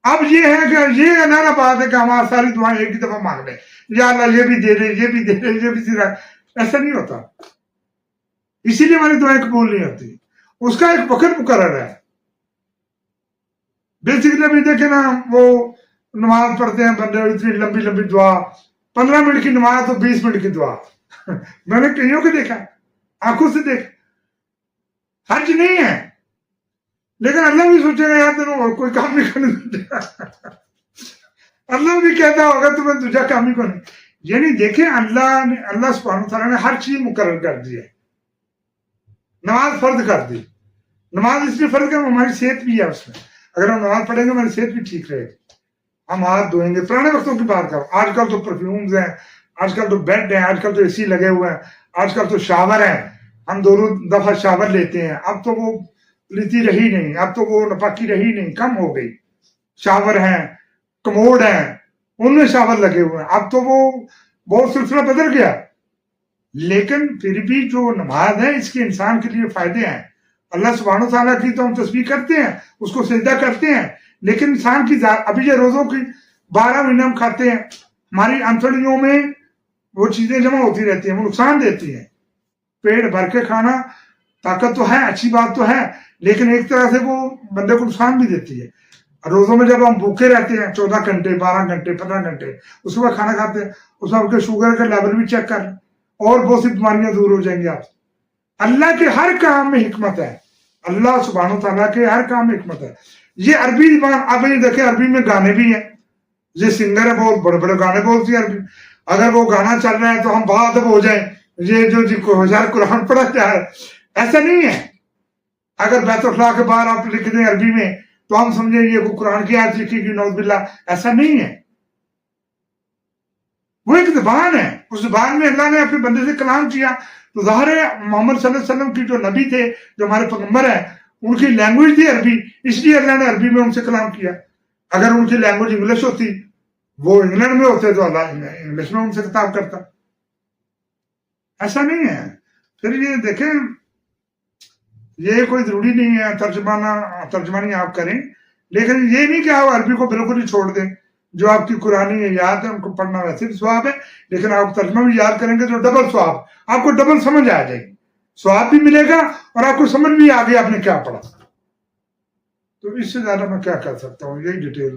اب یہ ہے کہ یہ نہ بات ہے کہ ہمارا ساری دعائیں ایک ہی دفعہ مانگ لیں، یا اللہ یہ بھی دے دے، یہ بھی دے دے، یہ بھی دے، ایسا نہیں ہوتا. اسی لیے ہماری دعائیں قبول نہیں ہوتی. اس کا ایک وقت مقرر ہے. بیسکلی ابھی دیکھیں نا، وہ نماز پڑھتے ہیں بندے، اتنی لمبی لمبی دعا، 15 منٹ کی نماز تو 20 منٹ کی دعا. میں نے کئیوں کو دیکھا، آنکھوں سے دیکھ. حرج نہیں ہے، لیکن اللہ بھی سوچے گا یار تینوں اور کوئی کام نہیں کرنے دیتا. اللہ بھی کہتا ہوگا تمہیں دوجا کام ہی کو نہیں. یعنی دیکھیں اللہ سبحانہ وتعالیٰ نے ہر چیز مقرر کر دی ہے. نماز فرض کر دی. نماز اس لیے فرض کر ہماری صحت بھی ہے اس میں. اگر ہم نماز پڑھیں گے ہماری صحت بھی ٹھیک رہے گی. ہم ہاتھ دھوئیں گے. پرانے وقتوں کی بات کرو، آج کل تو پرفیومز ہیں، آج کل تو بیڈ ہیں، آج کل تو اے سی لگے ہوئے ہیں، آج کل تو شاور ہیں، ہم دونوں دفعہ شاور لیتے ہیں. اب تو وہ لیتی رہی نہیں، اب تو وہ نپاکی رہی نہیں، کم ہو گئی. شاور ہیں، کموڈ ہیں، ان میں شاور لگے ہوئے ہیں. اب تو وہ بہت سلسلہ بدل گیا. لیکن پھر بھی جو نماز ہے اس کے انسان کے لیے فائدے ہیں. اللہ سبحانہ تعالیٰ کی تو ہم تسبیح کرتے ہیں، اس کو سجدہ کرتے ہیں، لیکن انسان کی ذات، ابھی یہ روزوں کی 12 مہینے ہم کھاتے ہیں، ہماری انتڑیوں میں وہ چیزیں جمع ہوتی رہتی ہیں، وہ نقصان دیتی ہیں. پیٹ بھر کے کھانا طاقت تو ہے، اچھی بات تو ہے، لیکن ایک طرح سے وہ بندے کو نقصان بھی دیتی ہے. روزوں میں جب ہم بھوکے رہتے ہیں 14 گھنٹے، 12 گھنٹے، 15 گھنٹے، اس کے بعد کھانا کھاتے ہیں، اس میں آپ کے شوگر کا لیول بھی چیک کر لیں اور بہت سی بیماریاں دور ہو جائیں گی آپ سے. اللہ کے ہر کام میں حکمت ہے. اللہ سبحانہ تعالیٰ کے ہر کام میں حکمت ہے. یہ عربی زبان، اب یہ دیکھیں عربی میں گانے بھی ہیں. یہ سنگر ہے، بہت بڑے بڑے گانے بولتی ہے عربی. اگر وہ گانا چل رہا ہے تو ہم باادب ہو جائیں، یہ جو جی کو ہزار قرآن پڑھا کیا ہے. ایسا نہیں ہے. اگر بیت الخلاء کے باہر آپ لکھ دیں عربی میں تو ہم سمجھیں یہ کو قرآن کی آیت لکھی گی، نعوذ باللہ. ایسا نہیں ہے. وہ ایک زبان ہے، اس زبان میں اللہ نے اپنے بندے سے کلام کیا. تو ظاہر ہے محمد صلی اللہ علیہ وسلم کی جو نبی تھے، جو ہمارے پیغمبر ہیں، ان کی لینگویج تھی عربی، اس لیے اللہ نے عربی میں ان سے کلام کیا. اگر ان کی لینگویج انگلش ہوتی، وہ انگلینڈ میں ہوتے، تو اللہ انگلش میں ان سے خطاب کرتا. ایسا نہیں ہے. پھر یہ دیکھیں، یہ کوئی ضروری نہیں ہے ترجمانی آپ کریں، لیکن یہ نہیں کہ آپ عربی کو بالکل ہی چھوڑ دیں. جو آپ کی قرآنی یاد ہے ان کو پڑھنا ویسے بھی ثواب ہے، لیکن آپ ترجمہ بھی یاد کریں گے تو ڈبل ثواب، آپ کو ڈبل سمجھ آ جائے گی. ثواب بھی ملے گا اور آپ کو سمجھ بھی آ گیا آپ نے کیا پڑھا. تو اس سے زیادہ میں کیا کر سکتا ہوں، یہی ڈیٹیل